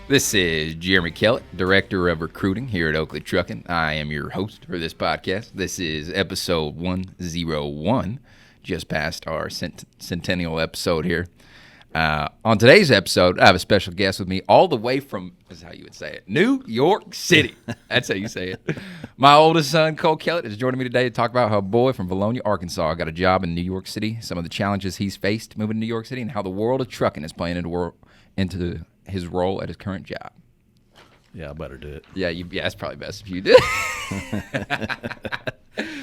This is Jeremy Kellett, Director of Recruiting here at Oakley Trucking. I am your host for this podcast. This is episode 101, just past our centennial episode here. On today's episode, I have a special guest with me all the way from, this is how you would say it, New York City. That's how you say it. My oldest son, Cole Kellett, is joining me today to talk about how a boy from Bologna, Arkansas, got a job in New York City, some of the challenges he's faced moving to New York City, and how the world of trucking is playing into his role at his current job. Yeah, I better do it. Yeah, it's probably best if you did. I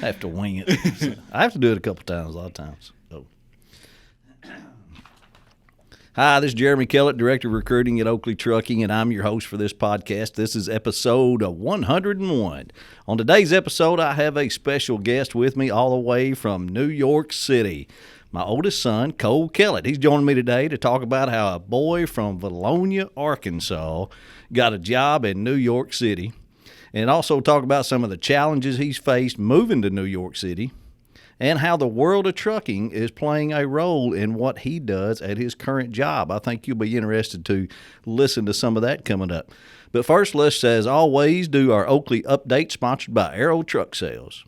have to wing it. I have to do it a couple times, a lot of times. So. Hi, this is Jeremy Kellett, Director of Recruiting at Oakley Trucking, and I'm your host for this podcast. This is episode 101. On today's episode, I have a special guest with me all the way from New York City. My oldest son, Cole Kellett. He's joining me today to talk about how a boy from Bologna, Arkansas, got a job in New York City, and also talk about some of the challenges he's faced moving to New York City, and how the world of trucking is playing a role in what he does at his current job. I think you'll be interested to listen to some of that coming up. But first, let's, as always, do our Oakley Update, sponsored by Aero Truck Sales.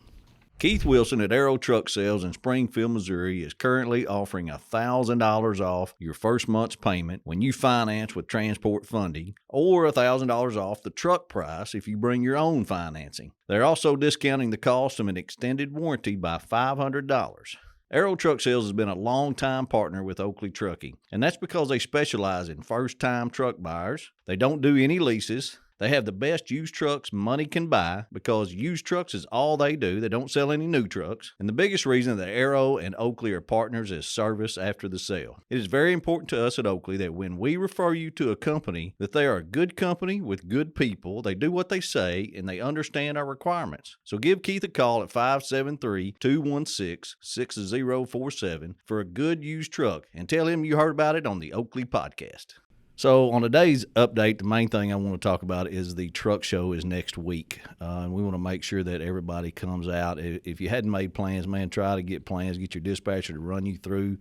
Keith Wilson at Aero Truck Sales in Springfield, Missouri is currently offering $1,000 off your first month's payment when you finance with transport funding, or $1,000 off the truck price if you bring your own financing. They're also discounting the cost of an extended warranty by $500. Aero Truck Sales has been a long-time partner with Oakley Trucking, and that's because they specialize in first-time truck buyers. They don't do any leases. They have the best used trucks money can buy, because used trucks is all they do. They don't sell any new trucks. And the biggest reason that Aero and Oakley are partners is service after the sale. It is very important to us at Oakley that when we refer you to a company, that they are a good company with good people. They do what they say, and they understand our requirements. So give Keith a call at 573-216-6047 for a good used truck, and tell him you heard about it on the Oakley Podcast. So on today's update, the main thing I want to talk about is the truck show is next week. And we want to make sure that everybody comes out. If you hadn't made plans, man, try to get plans. Get your dispatcher to run you through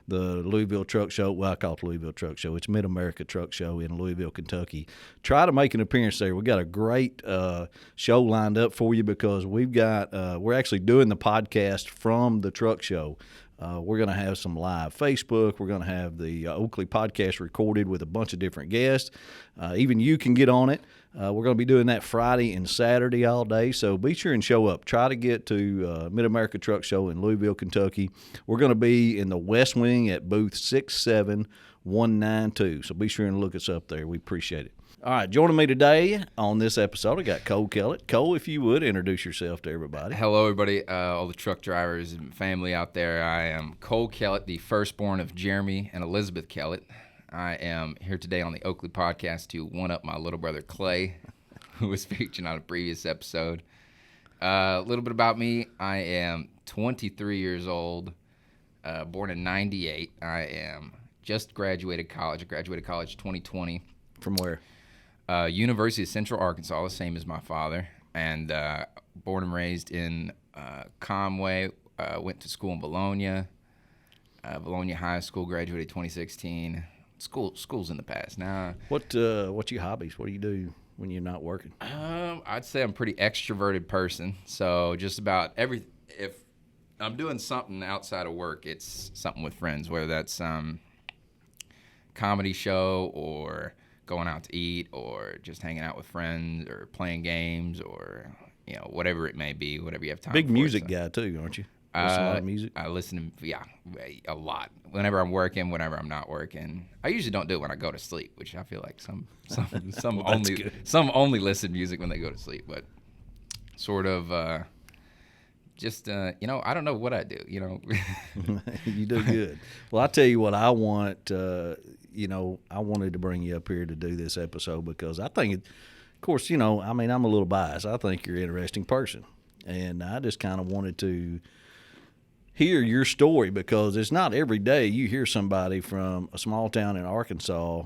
the Louisville Truck Show. Well, I call it the Louisville Truck Show. It's Mid-America Truck Show in Louisville, Kentucky. Try to make an appearance there. We got a great show lined up for you, because we're actually doing the podcast from the truck show. We're going to have some live Facebook. We're going to have the Oakley Podcast recorded with a bunch of different guests. Even you can get on it. We're going to be doing that Friday and Saturday all day, so be sure and show up. Try to get to Mid-America Truck Show in Louisville, Kentucky. We're going to be in the West Wing at booth 67192, so be sure and look us up there. We appreciate it. All right, joining me today on this episode, I got Cole Kellett. Cole, if you would, introduce yourself to everybody. Hello, everybody, all the truck drivers and family out there. I am Cole Kellett, the firstborn of Jeremy and Elizabeth Kellett. I am here today on the Oakley Podcast to one-up my little brother Clay, who was featured on a previous episode. A little bit about me. I am 23 years old, born in 98. I am just graduated college. I graduated college 2020. From where? University of Central Arkansas, the same as my father, and born and raised in Conway. Went to school in Bologna, Bologna High School. Graduated 2016. School's in the past now. What's your hobbies? What do you do when you're not working? I'd say I'm a pretty extroverted person. So just about if I'm doing something outside of work, it's something with friends, whether that's comedy show or going out to eat, or just hanging out with friends, or playing games, or whatever it may be, whatever you have time. Big music guy too, aren't you? Listen to a lot of music. I listen to a lot. Whenever I'm working, whenever I'm not working. I usually don't do it when I go to sleep, which I feel like some well, only listen to music when they go to sleep, but sort of I don't know what I do. You do good. Well, I tell you what, I want. I wanted to bring you up here to do this episode because I think, of course, I'm a little biased. I think you're an interesting person, and I just kind of wanted to hear your story, because it's not every day you hear somebody from a small town in Arkansas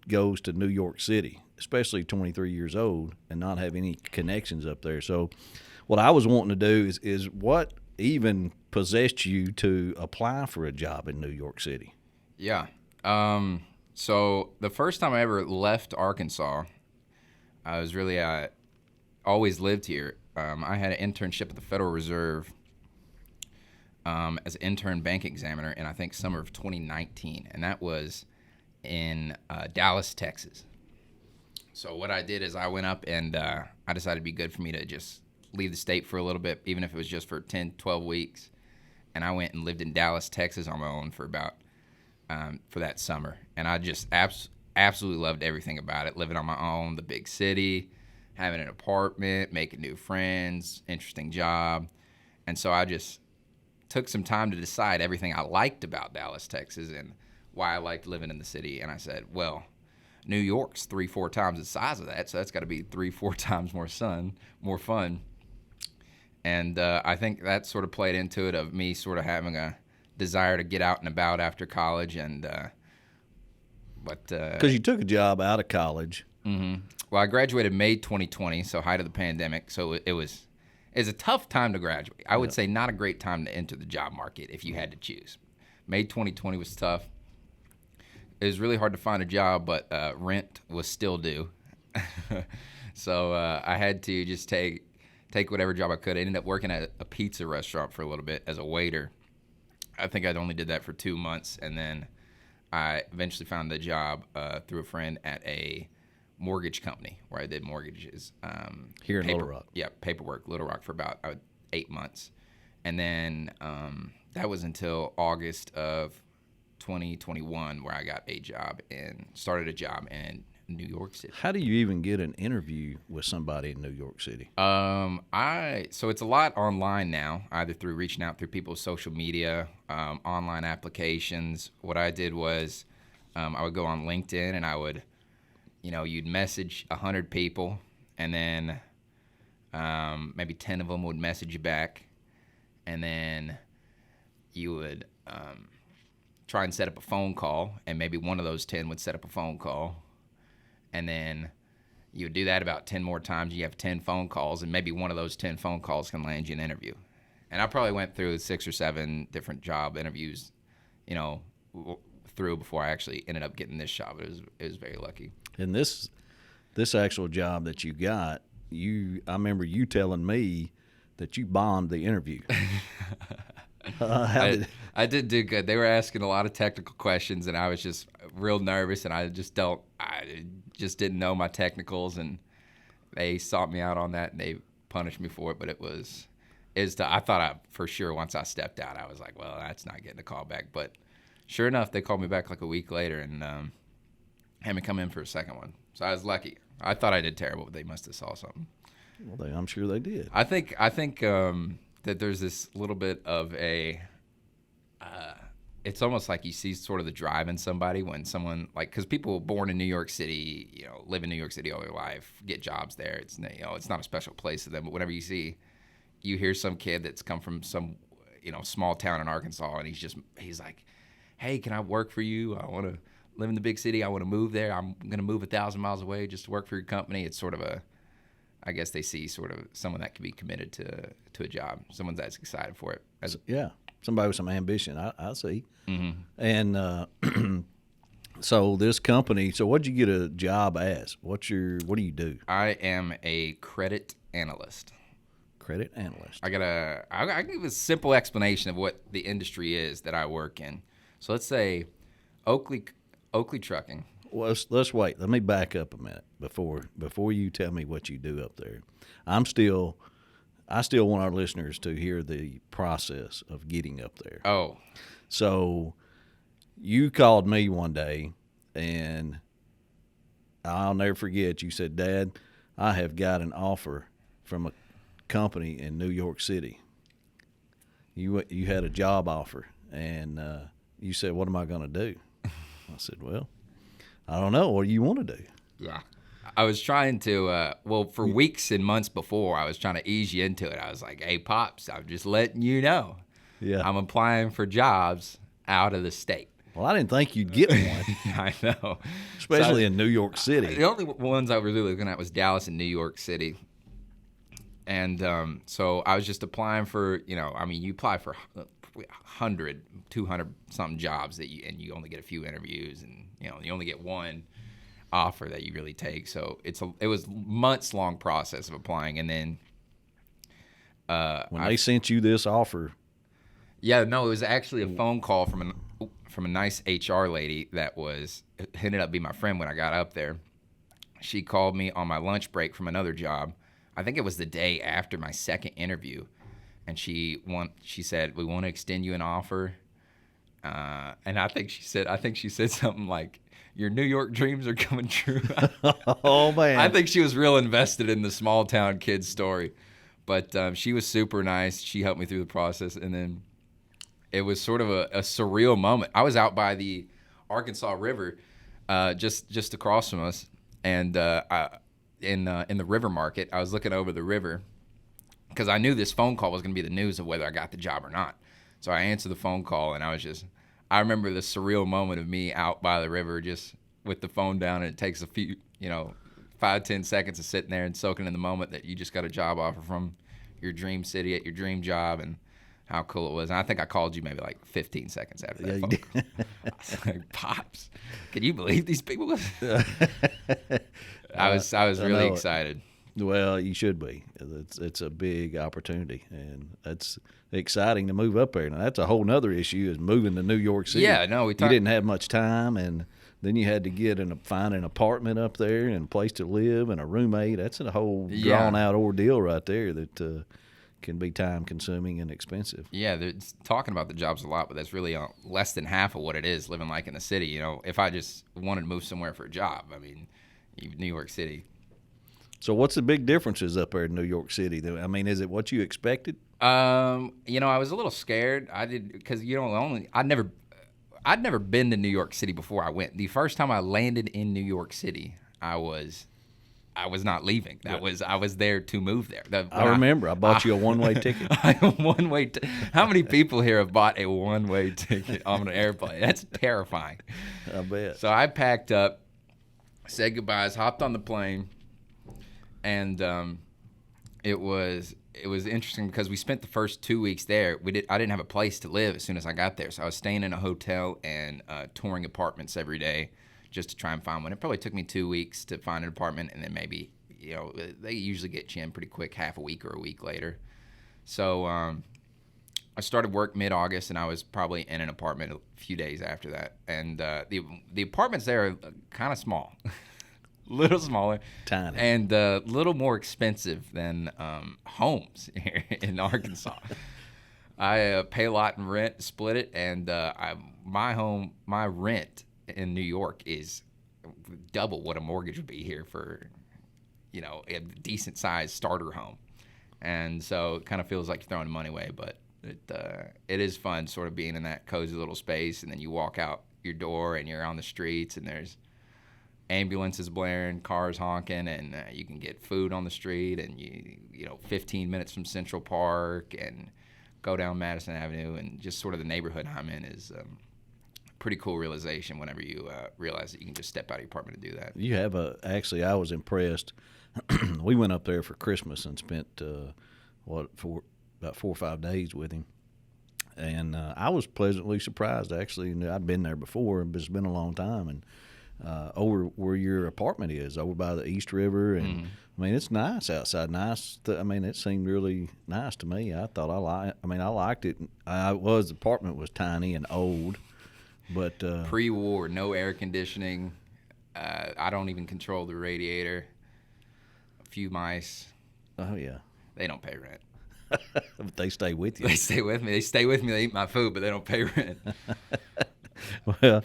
goes to New York City, especially 23 years old, and not have any connections up there. So what I was wanting to do is what even possessed you to apply for a job in New York City? Yeah. So the first time I ever left Arkansas, I was really always lived here. I had an internship at the Federal Reserve as an intern bank examiner in, I think, summer of 2019, and that was in Dallas, Texas. So what I did is I went up and I decided it'd be good for me to just leave the state for a little bit, even if it was just for 10, 12 weeks. And I went and lived in Dallas, Texas on my own for about, for that summer. And I just absolutely loved everything about it. Living on my own, the big city, having an apartment, making new friends, interesting job. And so I just took some time to decide everything I liked about Dallas, Texas, and why I liked living in the city. And I said, well, New York's 3-4 times the size of that, so that's got to be 3-4 times more fun. And I think that sort of played into it, of me sort of having a desire to get out and about after college. And because you took a job out of college. Mm-hmm. Well, I graduated May 2020, so height of the pandemic. So it was a tough time to graduate. I would say not a great time to enter the job market if you had to choose. May 2020 was tough. It was really hard to find a job, but rent was still due. So I had to just take whatever job I could. I ended up working at a pizza restaurant for a little bit as a waiter. I think I'd only did that for 2 months, and then I eventually found the job through a friend at a mortgage company where I did mortgages. Here in Little Rock. Yeah, paperwork, Little Rock, for about 8 months. And then that was until August of 2021 where I got started a job in New York City. How do you even get an interview with somebody in New York City? So it's a lot online now, either through reaching out through people's social media, online applications. What I did was I would go on LinkedIn and I would, you'd message 100 people, and then maybe 10 of them would message you back, and then you would try and set up a phone call, and maybe one of those 10 would set up a phone call. And then you would do that about 10 more times. You have 10 phone calls, and maybe one of those 10 phone calls can land you an interview. And I probably went through 6 or 7 different job interviews, through before I actually ended up getting this job. It was very lucky. And this actual job that you got, I remember you telling me that you bombed the interview. I did do good. They were asking a lot of technical questions, and I was just real nervous, and I just didn't know my technicals, and they sought me out on that, and they punished me for it. But I thought for sure once I stepped out, I was like, well, that's not getting a call back. But sure enough, they called me back like a week later and had me come in for a second one. So I was lucky. I thought I did terrible, but they must have saw something. Well, I'm sure they did. I think that there's this little bit of it's almost like you see sort of the drive in somebody when someone, like, because people born in New York City, live in New York City all their life, get jobs there. It's it's not a special place to them. But whenever you hear some kid that's come from some small town in Arkansas, and he's like, hey, can I work for you? I want to live in the big city. I want to move there. I'm going to move 1,000 miles away just to work for your company. It's sort of I guess they see sort of someone that can be committed to a job, someone that's excited for it. Yeah, somebody with some ambition, I see. Mm-hmm. And so this company, so what'd you get a job as? What do you do? I am a credit analyst. Credit analyst. I give a simple explanation of what the industry is that I work in. So let's say Oakley Trucking. Well, let's wait. Let me back up a minute before you tell me what you do up there. I still want our listeners to hear the process of getting up there. Oh. So you called me one day, and I'll never forget, you said, Dad, I have got an offer from a company in New York City. You had a job offer, and you said, what am I going to do? I said, well, I don't know. What do you want to do? Yeah. I was trying to, for weeks and months before, I was trying to ease you into it. I was like, hey, Pops, I'm just letting you know. Yeah. I'm applying for jobs out of the state. Well, I didn't think you'd get one. I know. Especially in New York City. The only ones I was really looking at was Dallas and New York City. And so I was just applying for, you apply for 100, 200 something jobs and you only get a few interviews, and you only get one offer that you really take. So it was months long process of applying, and then when they sent you this offer. Yeah, no, it was actually a phone call from a nice HR lady that ended up being my friend when I got up there. She called me on my lunch break from another job. I think it was the day after my second interview, and she said, "We want to extend you an offer." And I think she said something like, "Your New York dreams are coming true." Oh man! I think she was real invested in the small town kid's story, but she was super nice. She helped me through the process, and then it was sort of a surreal moment. I was out by the Arkansas River, just across from us, and in the river market, I was looking over the river because I knew this phone call was going to be the news of whether I got the job or not. So I answered the phone call, and I remember the surreal moment of me out by the river just with the phone down, and it takes a few, 5-10 seconds of sitting there and soaking in the moment that you just got a job offer from your dream city at your dream job, and how cool it was. And I think I called you maybe like 15 seconds after that phone call. I was like, "Pops, can you believe these people?" I was really excited. Well, you should be. It's a big opportunity, and it's exciting to move up there. Now, that's a whole nother issue, is moving to New York City. Yeah, no, you didn't have much time, and then you had to find an apartment up there and a place to live and a roommate. That's a whole drawn-out ordeal right there that can be time-consuming and expensive. Yeah, they're talking about the jobs a lot, but that's really less than half of what it is living like in the city. If I just wanted to move somewhere for a job, New York City. So what's the big differences up there in New York City? Is it what you expected? I was a little scared. I did, because I'd never been to New York City before I went. The first time I landed in New York City, I was not leaving. I was there to move there. I remember. I bought you a one-way ticket. How many people here have bought a one-way ticket on an airplane? That's terrifying. I bet. So I packed up, said goodbyes, hopped on the plane, and it was interesting because we spent the first 2 weeks there. I didn't have a place to live as soon as I got there, so I was staying in a hotel and touring apartments every day just to try and find one. It probably took me 2 weeks to find an apartment, and then maybe, they usually get you in pretty quick, half a week or a week later. So I started work mid-August, and I was probably in an apartment a few days after that. And the apartments there are kind of small. Little smaller, tiny, and a little more expensive than homes here in Arkansas. I pay a lot in rent, split it, and my rent in New York is double what a mortgage would be here for, a decent sized starter home. And so it kind of feels like you're throwing money away, but it is fun sort of being in that cozy little space, and then you walk out your door and you're on the streets, and there's ambulances blaring, cars honking, and you can get food on the street, and 15 minutes from Central Park, and go down Madison Avenue, and just sort of the neighborhood I'm in is a pretty cool realization whenever you realize that you can just step out of your apartment and do that. You have actually, I was impressed. We went up there for Christmas and spent about 4 or 5 days with him, and I was pleasantly surprised, actually. I'd been there before, but it's been a long time, and over where your apartment is, over by the East River, and it's nice outside. Nice. It seemed really nice to me. I thought I liked it. The apartment was tiny and old, but pre-war, no air conditioning. I don't even control the radiator. A few mice. Oh yeah. They don't pay rent. But they stay with you. They stay with me. They eat my food, but they don't pay rent. Well.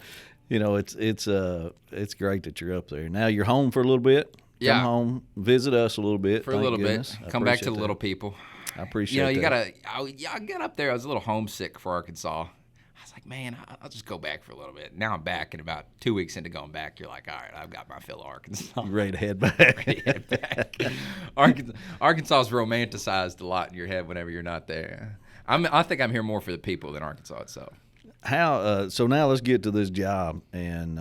It's great that you're up there. Now you're home for a little bit. Yeah. Come home, visit us a little bit. For a little bit. Come back to the little people. I appreciate that. I got up there. I was a little homesick for Arkansas. I was like, man, I'll just go back for a little bit. Now I'm back, and about 2 weeks into going back, you're like, all right, I've got my fill of Arkansas. You're ready to head back. Ready to head back. Arkansas is romanticized a lot in your head whenever you're not there. I think I'm here more for the people than Arkansas itself. How so now let's get to this job and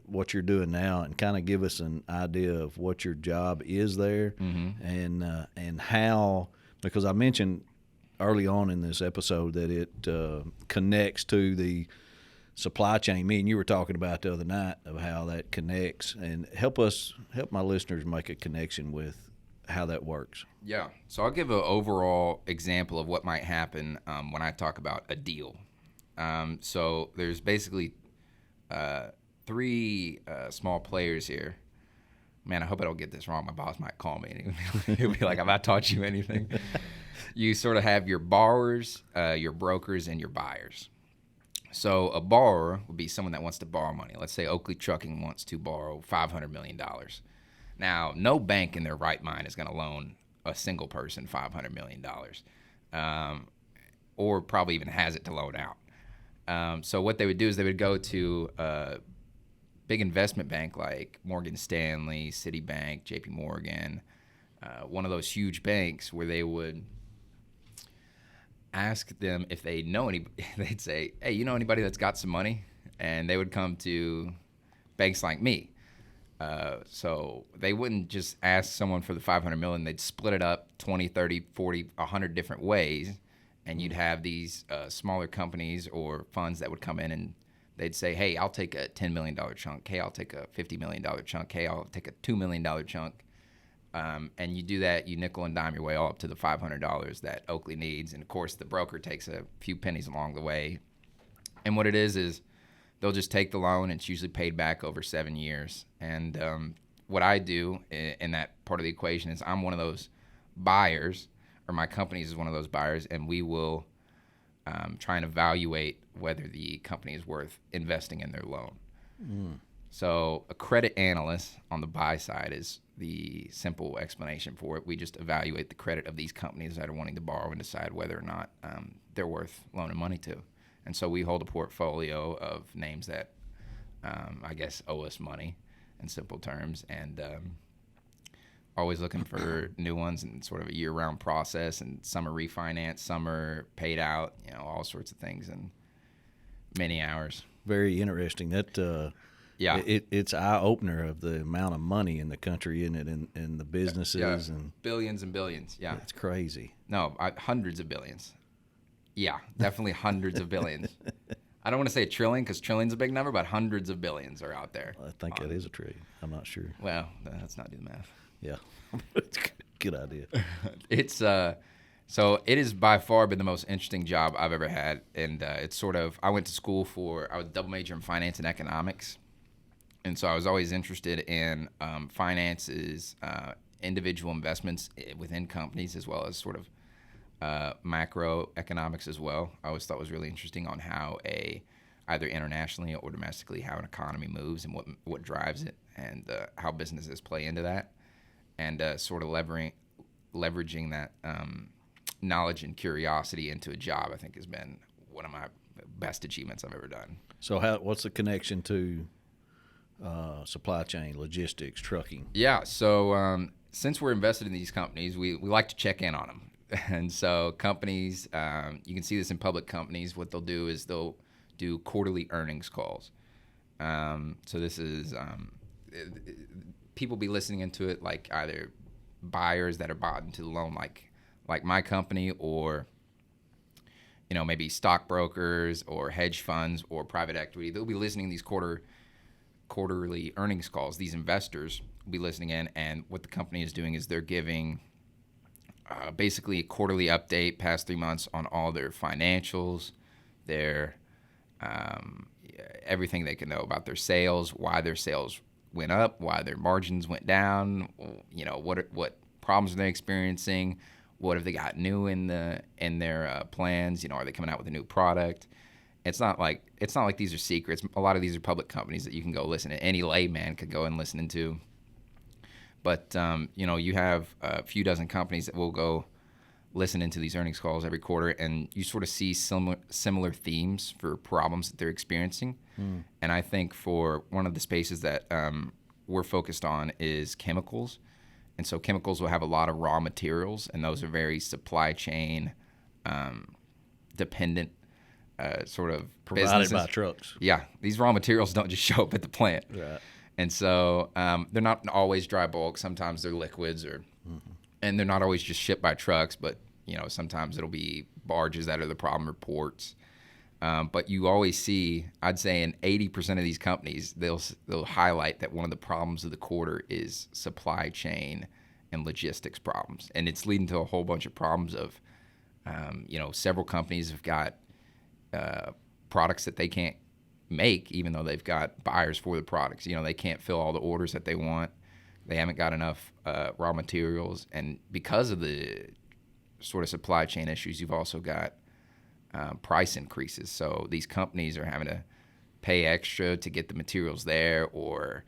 what you're doing now, and kind of give us an idea of what your job is there, and how, because I mentioned early on in this episode that it connects to the supply chain. Me and you were talking about the other night of how that connects, and help my listeners make a connection with how that works. Yeah. So I'll give an overall example of what might happen when I talk about a deal. So there's basically three small players here. Man, I hope I don't get this wrong. My boss might call me and he'll be like, have I taught you anything? You sort of have your borrowers, your brokers, and your buyers. So a borrower would be someone that wants to borrow money. Let's say Oakley Trucking wants to borrow $500 million. Now, no bank in their right mind is going to loan a single person $500 million, or probably even has it to loan out. So what they would do is they would go to a big investment bank like Morgan Stanley, Citibank, JP Morgan, one of those huge banks, where they would ask them if they know anybody. They'd say, hey, you know anybody that's got some money? And they would come to banks like me. So they wouldn't just ask someone for the $500 million. They'd split it up 20, 30, 40, 100 different ways. And you'd have these smaller companies or funds that would come in and they'd say, hey, I'll take a $10 million chunk. Hey, I'll take a $50 million chunk. Hey, I'll take a $2 million chunk. And you do that, you nickel and dime your way all up to the $500 that Oakley needs. And, of course, the broker takes a few pennies along the way. And what it is they'll just take the loan. It's usually paid back over 7 years. And what I do in that part of the equation is I'm one of those buyers, or my company is one of those buyers, and we will try and evaluate whether the company is worth investing in their loan. So a credit analyst on the buy side is the simple explanation for it. We just evaluate the credit of these companies that are wanting to borrow and decide whether or not they're worth loaning money to. And so we hold a portfolio of names that I guess owe us money in simple terms, and always looking for new ones, and sort of a year-round process, and some are refinanced, some are paid out, all sorts of things, and many hours. Very interesting. That yeah, it's eye-opener of the amount of money in the country, isn't it, in the businesses. Yeah. And billions and billions. Yeah, it's crazy. No, hundreds of billions. Yeah, definitely hundreds of billions. I don't want to say a trillion because trillion's a big number, but hundreds of billions are out there. I think that is a trillion. I'm not sure. Well, let's not do the math. Yeah, it's a good idea. It's so it has by far been the most interesting job I've ever had, and it's sort of, I went to school I was a double major in finance and economics, and so I was always interested in finances, individual investments within companies, as well as sort of macroeconomics as well. I always thought was really interesting on how either internationally or domestically, how an economy moves and what drives it, and how businesses play into that, and sort of leveraging that knowledge and curiosity into a job, I think, has been one of my best achievements I've ever done. So what's the connection to supply chain, logistics, trucking? Yeah, so since we're invested in these companies, we like to check in on them. And so companies, you can see this in public companies, what they'll do is they'll do quarterly earnings calls. So this is, people be listening into it like either buyers that are bought into the loan like my company, or maybe stockbrokers or hedge funds or private equity. They'll be listening to these quarterly earnings calls. These investors will be listening in, and what the company is doing is they're giving basically a quarterly update past 3 months on all their financials, their everything they can know about their sales, why their sales went up, why their margins went down, what problems are they experiencing, what have they got new in their plans, are they coming out with a new product. It's not like these are secrets. A lot of these are public companies that you can go listen to. Any layman could go and listen into. But, you have a few dozen companies that will go listen into these earnings calls every quarter, and you sort of see similar themes for problems that they're experiencing. And I think for one of the spaces that we're focused on is chemicals. And so chemicals will have a lot of raw materials, and those are very supply chain dependent sort of provided businesses. by trucks. Yeah, these raw materials don't just show up at the plant. Right. And so they're not always dry bulk. Sometimes they're liquids, and they're not always just shipped by trucks. But sometimes it'll be barges that are the problem, or ports. But you always see, I'd say, in 80% of these companies, they'll highlight that one of the problems of the quarter is supply chain and logistics problems, and it's leading to a whole bunch of problems of, several companies have got products that they can't make, even though they've got buyers for the products. They can't fill all the orders that they want. They haven't got enough raw materials, and because of the sort of supply chain issues, you've also got price increases. So these companies are having to pay extra to get the materials there, or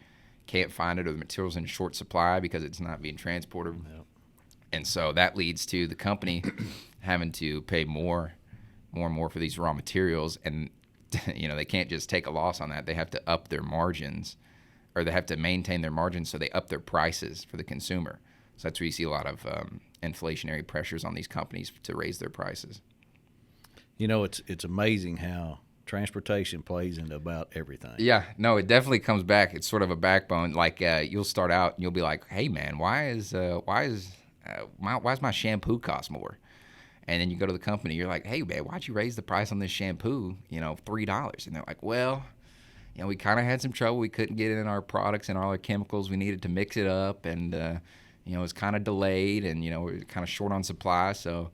can't find it, or the materials in short supply because it's not being transported. Yep. And so that leads to the company having to pay more and more for these raw materials, and they can't just take a loss on that. They have to up their margins, or they have to maintain their margins, so they up their prices for the consumer. So that's where you see a lot of inflationary pressures on these companies to raise their prices. It's amazing how transportation plays into about everything. Yeah, no, it definitely comes back. It's sort of a backbone. Like you'll start out and you'll be like, "Hey, man, why is my shampoo cost more?" And then you go to the company, you're like, "Hey, man, why'd you raise the price on this shampoo? $3?" And they're like, "Well, we kind of had some trouble. We couldn't get it in our products and all our chemicals. We needed to mix it up, and it was kind of delayed, and we were kind of short on supply, so."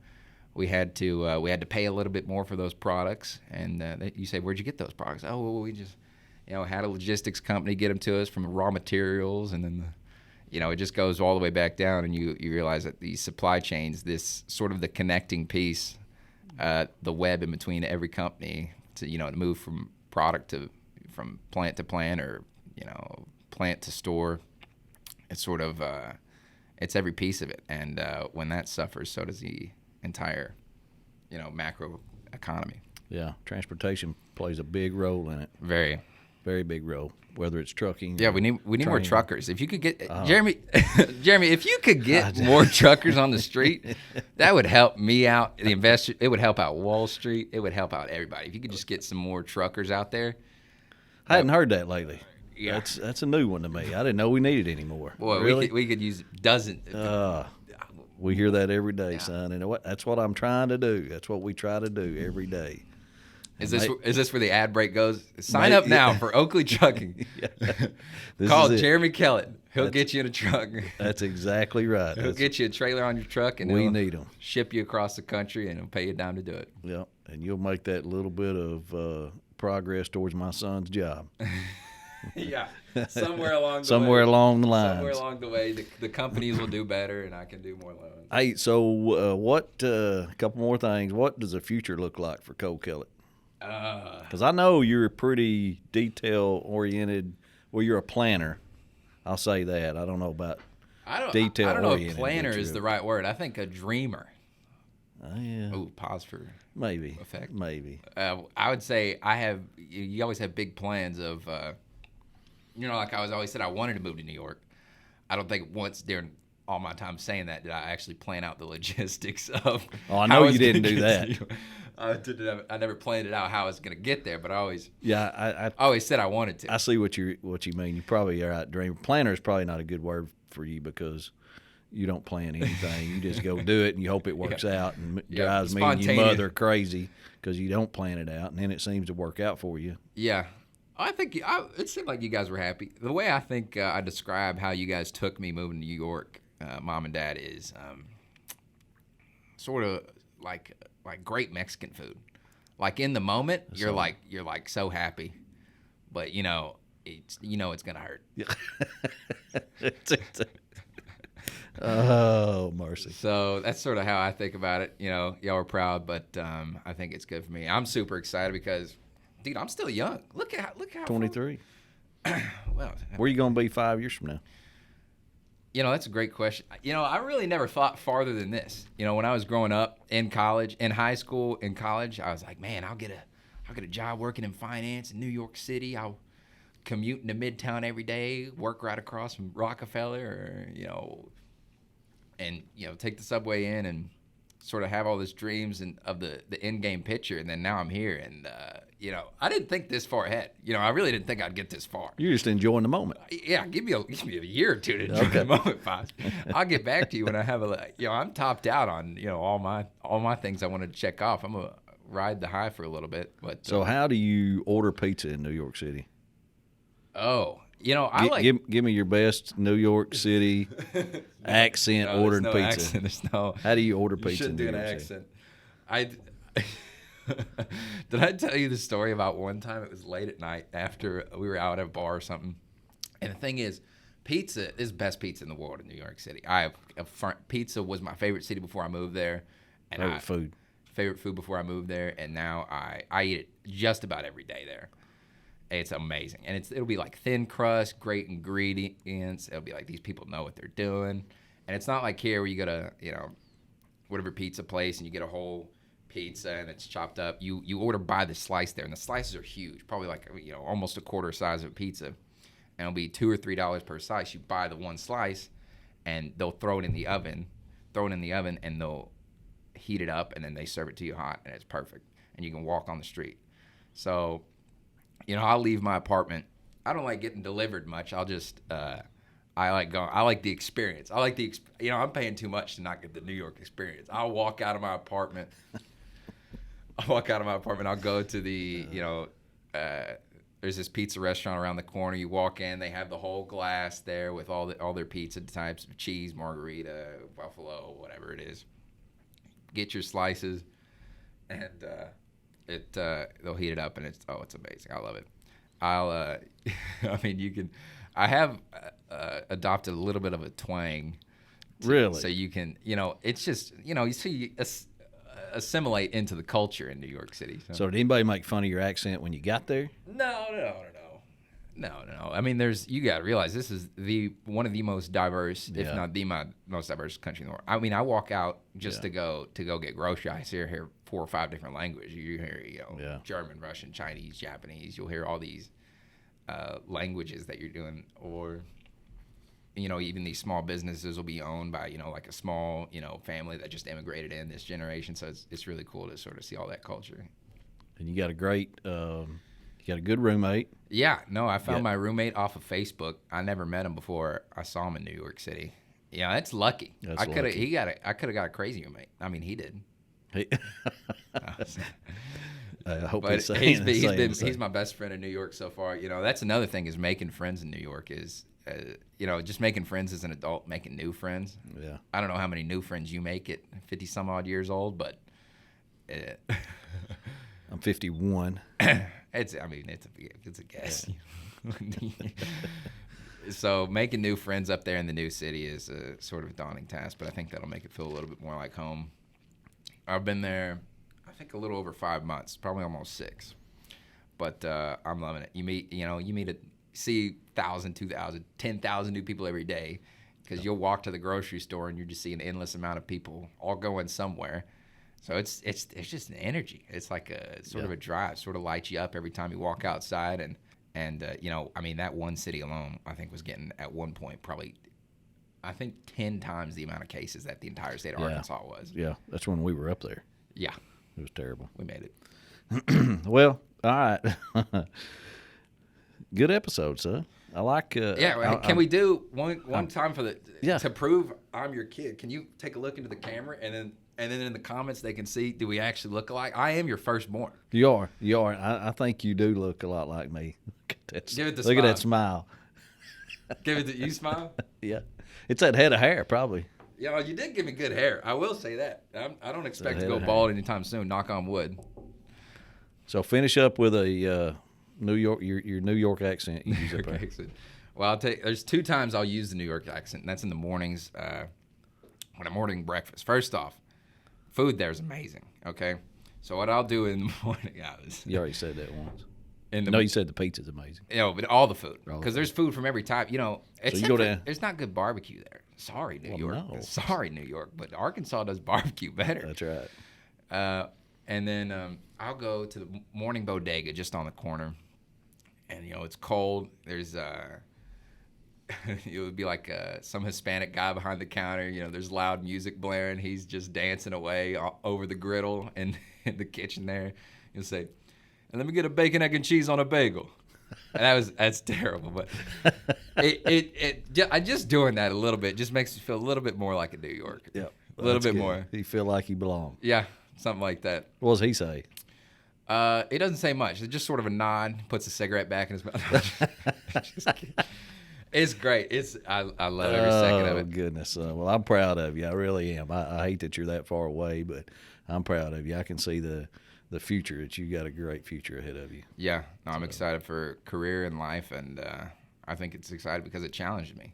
We had to pay a little bit more for those products, and you say, "Where'd you get those products?" "Oh, well, we just, had a logistics company get them to us from raw materials," and then, it just goes all the way back down, and you realize that these supply chains, this sort of the connecting piece, the web in between every company to move from product from plant to plant, or plant to store. It's sort of it's every piece of it, and when that suffers, so does the entire, macro economy. Yeah, transportation plays a big role in it. Very, very big role. Whether it's trucking. Yeah, we need more truckers. If you could get Jeremy, if you could get more truckers on the street, that would help me out. The investor, it would help out Wall Street. It would help out everybody. If you could just get some more truckers out there. I hadn't heard that lately. Yeah, that's a new one to me. I didn't know we needed any more. Boy, really? we could use dozens. We hear that every day, son, and that's what I'm trying to do. That's what we try to do every day. Is this where the ad break goes? Sign up now for Oakley Trucking. Call Jeremy Kellett. He'll get you in a truck. That's exactly right. He'll get you a trailer on your truck, and we need them. Ship you across the country, and he'll pay you a dime to do it. Yeah, and you'll make that little bit of progress towards my son's job. Yeah, somewhere along the lines. Somewhere along the way, the companies will do better, and I can do more loans. Hey, so a couple more things. What does the future look like for Cole Kellett? Because I know you're pretty detail-oriented. Well, you're a planner. I'll say that. I don't know about detail-oriented. I don't know if planner is the right word. I think a dreamer. Oh, yeah. Ooh, pause for maybe effect. Maybe. I would say you always have big plans of like I was always said I wanted to move to New York. I don't think once during all my time saying that did I actually plan out the logistics of. Oh, I know you didn't do that. I never planned it out how I was going to get there, but I always. Yeah, I always said I wanted to. I see what you mean. You probably are right. Dream planner is probably not a good word for you because you don't plan anything. You just go do it and you hope it works out. And drives me and your mother crazy because you don't plan it out, and then it seems to work out for you. Yeah. I think it seemed like you guys were happy. The way I think I describe how you guys took me moving to New York, Mom and Dad, is sort of like great Mexican food. Like in the moment, you're like so happy, but it's gonna hurt. Oh, mercy. So that's sort of how I think about it. Y'all are proud, but I think it's good for me. I'm super excited because. Dude, I'm still young. Look how 23. Well, where are you going to be 5 years from now? That's a great question. I really never thought farther than this. When I was growing up in college, in high school, in college, I was like, man, I'll get a job working in finance in New York City. I'll commute into Midtown every day, work right across from Rockefeller, or, and take the subway in and sort of have all these dreams and of the end game picture, and then now I'm here, and I didn't think this far ahead. I really didn't think I'd get this far. You're just enjoying the moment. Yeah, give me a year or two to enjoy the moment, Foz. I'll get back to you when I have I'm topped out on all my things I wanted to check off. I'm gonna ride the high for a little bit. But so how do you order pizza in New York City? Oh, give me your best New York City accent ordered pizza. Accent. There's no. How do you order pizza? You shouldn't in do New an York accent. Did I tell you the story about one time it was late at night after we were out at a bar or something? And the thing is, pizza is the best pizza in the world in New York City. Pizza was my favorite city before I moved there. And favorite food before I moved there, and now I eat it just about every day there. It's amazing, and it'll be like thin crust, great ingredients. It'll be like these people know what they're doing, and it's not like here where you go to whatever pizza place and you get a whole pizza and it's chopped up. You order by the slice there, and the slices are huge, probably like almost a quarter size of a pizza, and it'll be $2 or $3 per slice. You buy the one slice, and they'll throw it in the oven, and they'll heat it up, and then they serve it to you hot, and it's perfect, and you can walk on the street. So I'll leave my apartment. I don't like getting delivered much. I'll just I like the experience. I'm paying too much to not get the New York experience. I'll walk out of my apartment. I'll go to the there's this pizza restaurant around the corner. You walk in, they have the whole glass there with all their pizza types of cheese, margarita, buffalo, whatever it is. Get your slices, and they'll heat it up, and it's amazing. I love it. I have adopted a little bit of a twang. Really? So you can, it's just, you see, assimilate into the culture in New York City. So did anybody make fun of your accent when you got there? No. I mean, you got to realize this is one of the most diverse, if not the most diverse country in the world. I mean, I walk out just to go get groceries. I hear 4 or 5 different languages. You hear German, Russian, Chinese, Japanese. You'll hear all these languages that you're doing, or even these small businesses will be owned by like a small family that just immigrated in this generation. So it's really cool to sort of see all that culture. And you got a great. You got a good roommate. Yeah, no, I found my roommate off of Facebook. I never met him before I saw him in New York City. Yeah, that's lucky. I could have got a crazy roommate. I mean, he did. I hope he's my best friend in New York so far. That's another thing is making friends in New York is just making friends as an adult, making new friends. Yeah. I don't know how many new friends you make at 50 some odd years old, but I'm 51. It's a guess. Yeah. So making new friends up there in the new city is a sort of daunting task, but I think that'll make it feel a little bit more like home. I've been there, I think, a little over 5 months, probably almost 6. But I'm loving it. You see 1,000, 2,000, 10,000 new people every day, because you'll walk to the grocery store and you're just seeing an endless amount of people all going somewhere. So it's just an energy. It's like a sort of a drive, sort of lights you up every time you walk outside. And that one city alone, I think, was getting at one point probably, I think, 10 times the amount of cases that the entire state of Arkansas was. Yeah, that's when we were up there. Yeah. It was terrible. We made it. Well, all right. Good episode, son. I like. Can we do one time for to prove I'm your kid? Can you take a look into the camera and then in the comments they can see, do we actually look alike? I am your firstborn. You are. I think you do look a lot like me. Give it the look at that smile. You smile? Yeah. It's that head of hair, probably. Yeah, you did give me good hair. I will say that. I don't expect to go bald anytime soon. Knock on wood. So finish up with a New York, your New York accent. You use accent. Well, there's 2 times I'll use the New York accent, and that's in the mornings when I'm ordering breakfast. First off, food there is amazing. Okay, so what I'll do in the morning, you already said that once. You said the pizza's amazing. But all the food, because there's food from every type. There's not good barbecue there. Sorry, New York. No. Sorry, New York, but Arkansas does barbecue better. That's right. And then I'll go to the morning bodega just on the corner, and it's cold. There's it would be like some Hispanic guy behind the counter. There's loud music blaring. He's just dancing away over the griddle in the kitchen there. He'll say, "And let me get a bacon, egg, and cheese on a bagel." And that's terrible, but just doing that a little bit just makes me feel a little bit more like a New Yorker. Yeah, a little bit more. He feel like he belongs. Yeah, something like that. What does he say? He doesn't say much. It's just sort of a nod. Puts a cigarette back in his mouth. It's great. I love every second of it. Oh goodness! Well, I'm proud of you. I really am. I hate that you're that far away, but I'm proud of you. I can see the future, that you got a great future ahead of you. Yeah, no, I'm excited for career and life, and I think it's exciting because it challenged me.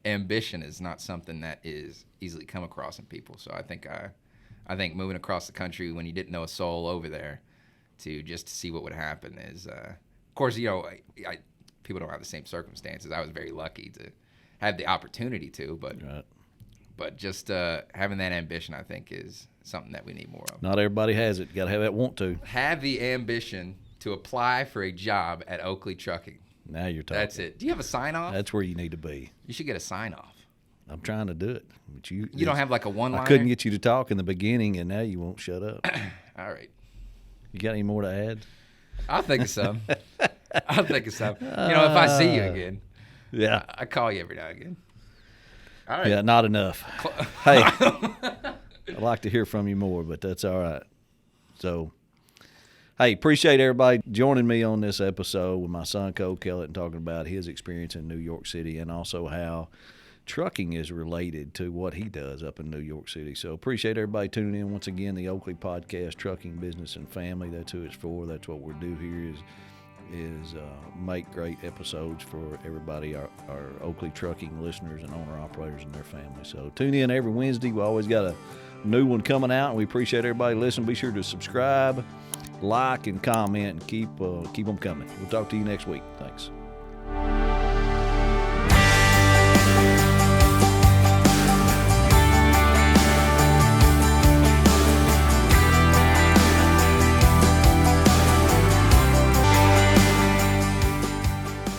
Ambition is not something that is easily come across in people. So I think moving across the country when you didn't know a soul over there, to see what would happen is, of course, people don't have the same circumstances. I was very lucky to have the opportunity to, but right. But just having that ambition, I think, is something that we need more of. Not everybody has it. Got to have that want to. Have the ambition to apply for a job at Oakley Trucking. Now you're talking. That's it. Do you have a sign-off? That's where you need to be. You should get a sign-off. I'm trying to do it. But you don't have like a one-liner? I couldn't get you to talk in the beginning, and now you won't shut up. All right. You got any more to add? I'll think of some. If I see you again, yeah, I call you every now and again. All right. Yeah, not enough. Hey, I'd like to hear from you more, but that's all right. So, hey, appreciate everybody joining me on this episode with my son, Cole Kellett, and talking about his experience in New York City and also how trucking is related to what he does up in New York City. So appreciate everybody tuning in once again. The Oakley Podcast, Trucking, Business, and Family. That's who it's for. That's what we do here is make great episodes for everybody, our Oakley Trucking listeners and owner-operators and their families. So tune in every Wednesday. We always got a new one coming out, and we appreciate everybody listening. Be sure to subscribe, like, and comment, and keep them coming. We'll talk to you next week. Thanks.